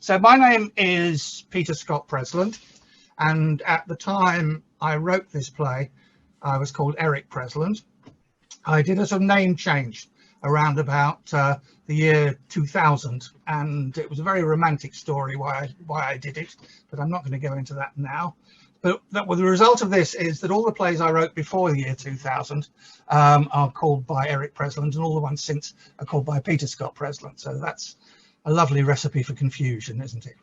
So my name is Peter Scott-Presland, and at the time I wrote this play, I was called Eric Presland. I did a sort of name change around about the year 2000, and it was a very romantic story why I did it, but I'm not going to go into that now. But the result of this is that all the plays I wrote before the year 2000 are called by Eric Presland, and all the ones since are called by Peter Scott-Presland. So that's a lovely recipe for confusion, isn't it?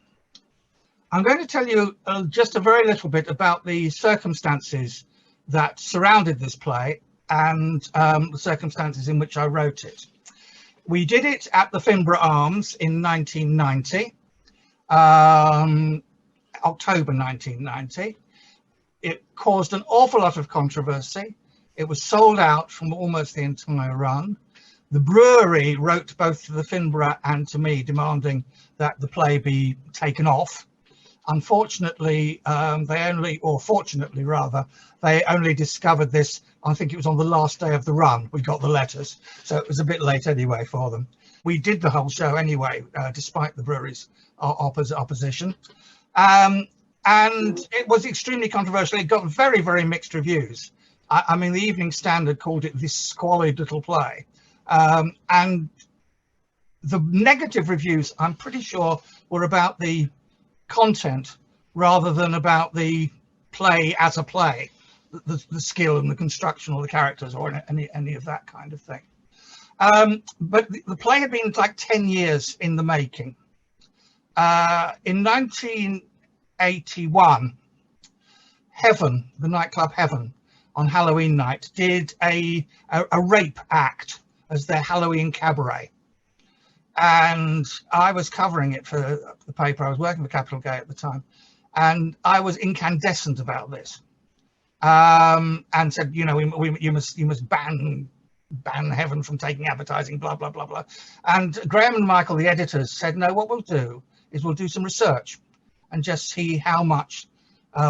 I'm going to tell you just a very little bit about the circumstances that surrounded this play and the circumstances in which I wrote it. We did it at the Finborough Arms in 1990, October 1990. It caused an awful lot of controversy. It was sold out from almost the entire run. The brewery wrote both to the Finborough and to me demanding that the play be taken off. Unfortunately, fortunately rather, they only discovered this, I think it was on the last day of the run, we got the letters. So it was a bit late anyway for them. We did the whole show anyway, despite the brewery's opposition. And it was extremely controversial. It got very, very mixed reviews. I mean, the Evening Standard called it this squalid little play. And the negative reviews, I'm pretty sure, were about the content rather than about the play as a play, the skill and the construction or the characters or any of that kind of thing. But the play had been like 10 years in the making. In 1981, Heaven, the nightclub Heaven, on Halloween night, did a rape act as their Halloween cabaret. And I was covering it for the paper. I was working for Capital Gay at the time, and I was incandescent about this, and said, you know, you must ban Heaven from taking advertising, blah blah blah blah. And Graham and Michael, the editors, said, no, what we'll do is we'll do some research and just see how much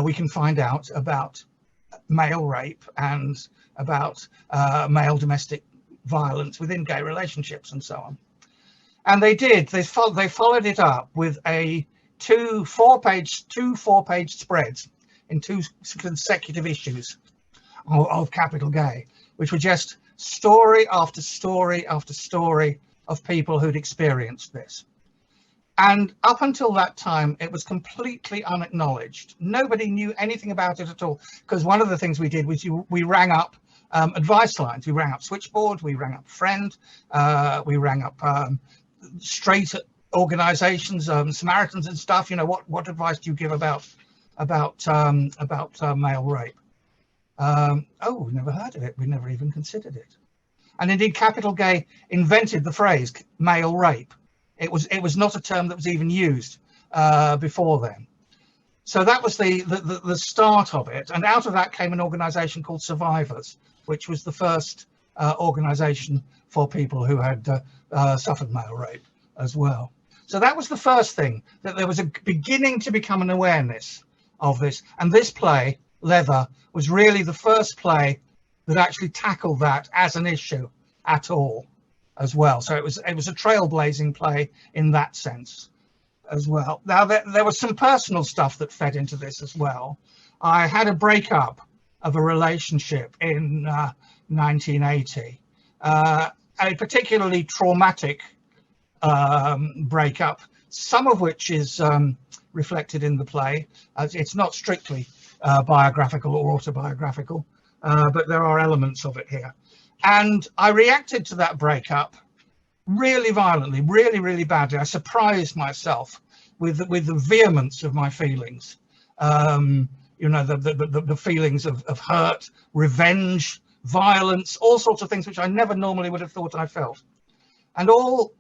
we can find out about male rape and about male domestic violence within gay relationships and so on. And they did. They followed it up with two four-page spreads in 2 consecutive issues of Capital Gay, which were just story after story after story of people who'd experienced this. And up until that time, it was completely unacknowledged. Nobody knew anything about it at all, because one of the things we did was we rang up advice lines. We rang up Switchboard, we rang up Friend, we rang up straight organizations, Samaritans and stuff. You know, what advice do you give about male rape? Oh, we never heard of it. We never even considered it. And indeed, Capital Gay invented the phrase male rape. It was not a term that was even used before then. So that was the start of it. And out of that came an organization called Survivors, which was the first organization for people who had suffered male rape as well. So that was the first thing, that there was a beginning to become an awareness of this. And this play, Leather, was really the first play that actually tackled that as an issue at all as well. So it was a trailblazing play in that sense as well. Now there was some personal stuff that fed into this as well. I had a breakup of a relationship in 1980, a particularly traumatic breakup, some of which is reflected in the play. It's not strictly biographical or autobiographical, but there are elements of it here. And I reacted to that breakup really violently, really, really badly. I surprised myself with the vehemence of my feelings. You know, the feelings of hurt, revenge, violence, all sorts of things which I never normally would have thought I felt. And all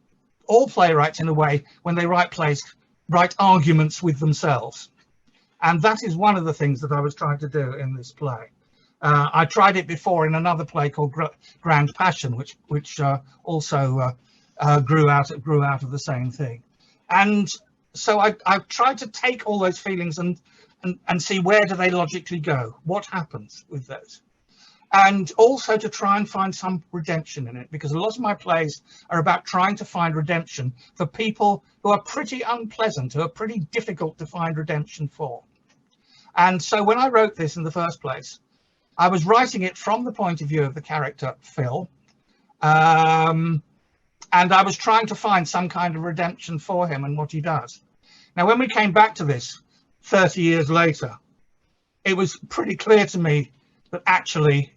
playwrights, in a way, when they write plays, write arguments with themselves. And that is one of the things that I was trying to do in this play. I tried it before in another play called Grand Passion, which also grew out of the same thing. And so I tried to take all those feelings and see where do they logically go, what happens with those. and also to try and find some redemption in it, because a lot of my plays are about trying to find redemption for people who are pretty unpleasant, who are pretty difficult to find redemption for. And so when I wrote this in the first place, I was writing it from the point of view of the character Phil, and I was trying to find some kind of redemption for him and what he does. Now, when we came back to this 30 years later, it was pretty clear to me that actually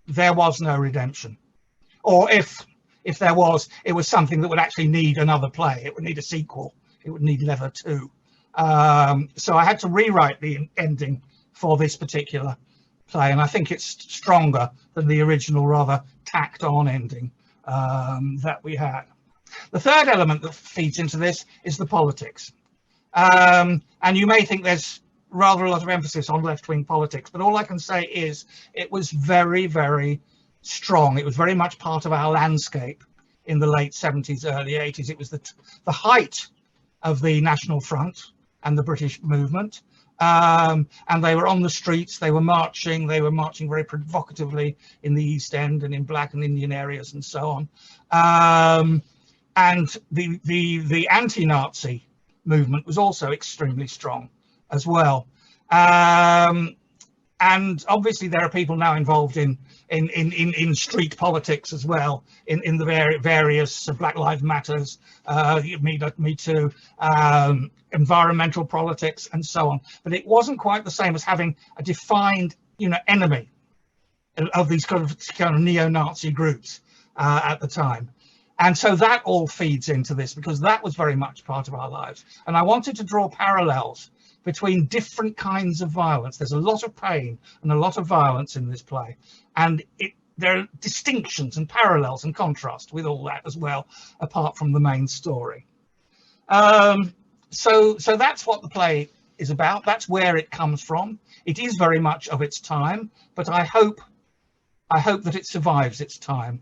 there was no redemption, or if there was, it was something that would actually need another play. It would need a sequel. It would need Leather 2. So I had to rewrite the ending for this particular play, and I think it's stronger than the original rather tacked on ending that we had. The third element that feeds into this is the politics, and you may think there's rather a lot of emphasis on left-wing politics, but all I can say is it was very, very strong. It was very much part of our landscape in the late 70s, early 80s. It was the height of the National Front and the British movement, and they were on the streets, they were marching very provocatively in the East End and in black and Indian areas and so on. And the anti-Nazi movement was also extremely strong as well. And obviously there are people now involved in street politics as well, in the various Black Lives Matters, Me Too, environmental politics and so on. But it wasn't quite the same as having a defined, enemy of these kind of neo-Nazi groups at the time. And so that all feeds into this, because that was very much part of our lives. And I wanted to draw parallels between different kinds of violence. There's a lot of pain and a lot of violence in this play, and there are distinctions and parallels and contrast with all that as well, apart from the main story. So that's what the play is about. That's where it comes from. It is very much of its time, but I hope that it survives its time.